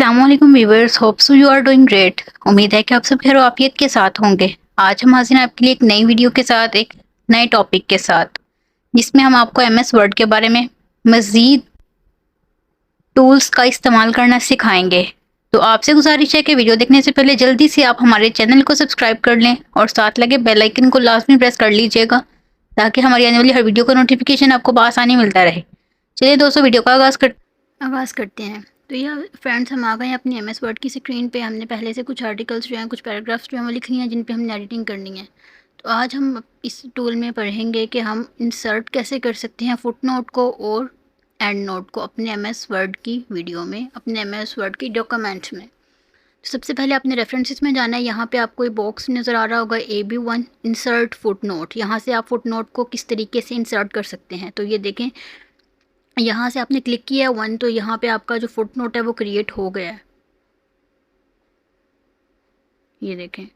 अस्सलामुअलैकुम viewers, hope so you are doing great. उम्मीद है कि आप सब खैर आफियत के साथ होंगे। आज हम हाजिर हैं आपके लिए एक नई वीडियो के साथ, एक नए टॉपिक के साथ, जिसमें हम आपको एमएस वर्ड के बारे में मज़ीद टूल्स का इस्तेमाल करना सिखाएंगे। तो आपसे गुजारिश है कि वीडियो देखने से पहले जल्दी से आप हमारे चैनल को सब्सक्राइब कर लें और साथ लगे बेल आइकन को लाजमी प्रेस कर लीजिएगा, ताकि हमारी आने वाली हर वीडियो का नोटिफिकेशन आपको बआसानी मिलता रहे। चलिए दोस्तों, वीडियो का आगाज़ करते हैं। तो यह फ्रेंड्स, हम आ गए हैं अपनी एमएस वर्ड की स्क्रीन पे। हमने पहले से कुछ आर्टिकल्स जो हैं, कुछ पैराग्राफ्स जो हैं वो लिख लिए हैं, जिन पे हमने एडिटिंग करनी है। तो आज हम इस टूल में पढ़ेंगे कि हम इंसर्ट कैसे कर सकते हैं फुट नोट को और एंड नोट को अपने एमएस वर्ड की वीडियो में, अपने एमएस वर्ड की डॉक्यूमेंट्स में। तो सबसे पहले आपने रेफरेंसेस में जाना है। यहाँ पे आपको एक बॉक्स नज़र आ रहा होगा AB1 इंसर्ट फुट नोट। यहाँ से आप फुट नोट को किस तरीके से इंसर्ट कर सकते हैं। तो ये देखें, यहाँ से आपने क्लिक किया 1, तो यहाँ पे आपका जो फुट नोट है वो क्रिएट हो गया है। ये देखें,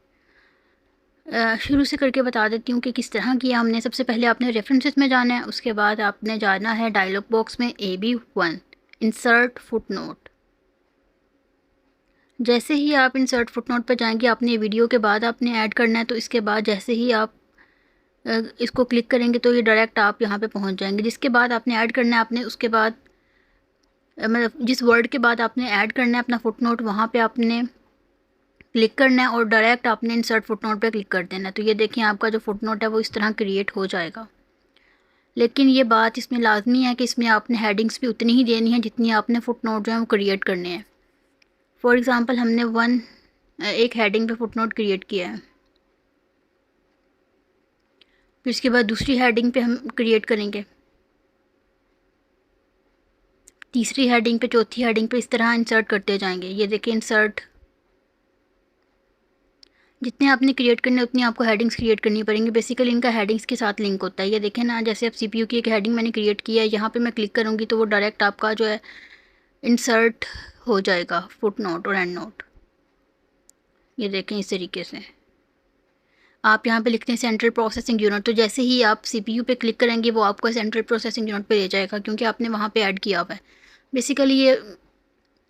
शुरू से करके बता देती हूँ कि किस तरह किया हमने। सबसे पहले आपने रेफरेंसेस में जाना है, उसके बाद आपने जाना है डायलॉग बॉक्स में AB1 इंसर्ट फुट नोट। जैसे ही आप इंसर्ट फुट नोट पर जाएंगे, आपने वीडियो के बाद आपने ऐड करना है। तो इसके बाद जैसे ही आप इसको क्लिक करेंगे तो ये डायरेक्ट आप यहाँ पे पहुँच जाएंगे। जिसके बाद आपने ऐड करना है, आपने उसके बाद मतलब जिस वर्ड के बाद आपने ऐड करना है अपना फुट नोट, वहाँ पे आपने क्लिक करना है और डायरेक्ट आपने इंसर्ट फुट नोट पर क्लिक कर देना है। तो ये देखिए, आपका जो फुट नोट है वो इस तरह क्रिएट हो जाएगा। लेकिन ये बात इसमें लाजमी है कि इसमें आपने हेडिंग्स भी उतनी ही देनी है जितनी आपने फुट नोट जो है वो क्रिएट करने हैं। फॉर एग्ज़ाम्पल, हमने एक हेडिंग पे फुट नोट क्रिएट किया है, फिर इसके बाद दूसरी हेडिंग पे हम क्रिएट करेंगे, तीसरी हेडिंग पे, चौथी हेडिंग पे, इस तरह इंसर्ट करते जाएंगे। ये देखिए, इंसर्ट जितने आपने क्रिएट करने उतनी आपको हेडिंग्स क्रिएट करनी पड़ेंगी। बेसिकली इनका हेडिंग्स के साथ लिंक होता है। ये देखें ना, जैसे अब CPU की एक हेडिंग मैंने क्रिएट किया है, यहाँ पे मैं क्लिक करूँगी तो वो डायरेक्ट आपका जो है इंसर्ट हो जाएगा फुट नोट और एंड नोट। ये देखें, इस तरीके से आप यहाँ पे लिखते हैं सेंट्रल प्रोसेसिंग यूनिट, तो जैसे ही आप CPU पे क्लिक करेंगे वो आपको सेंट्रल प्रोसेसिंग यूनिट पे ले जाएगा, क्योंकि आपने वहाँ पे ऐड किया हुआ है। बेसिकली ये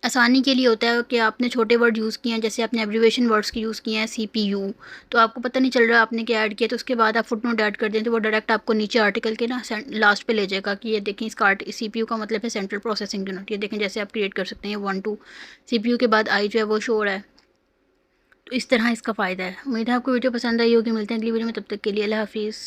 आसानी के लिए होता है कि आपने छोटे वर्ड यूज़ किए हैं, जैसे आपने एब्रीविएशन वर्ड्स की यूज़ किए हैं CPU, तो आपको पता नहीं चल रहा आपने क्या ऐड किया। तो उसके बाद आप फुट नोट ऐड कर दें तो वो डायरेक्ट आपको नीचे आर्टिकल के ना लास्ट पे ले जाएगा कि ये देखें, इसका CPU का मतलब है सेंट्रल प्रोसेसिंग यूनिट। ये देखें, जैसे आप क्रिएट कर सकते हैं 1 2 CPU के बाद आई जो है वो शो हो रहा है। तो इस तरह इसका फ़ायदा है। उम्मीद है आपको वीडियो पसंद आई होगी। मिलते हैं अगली वीडियो में, तब तक के लिए अल्लाह हाफिज़।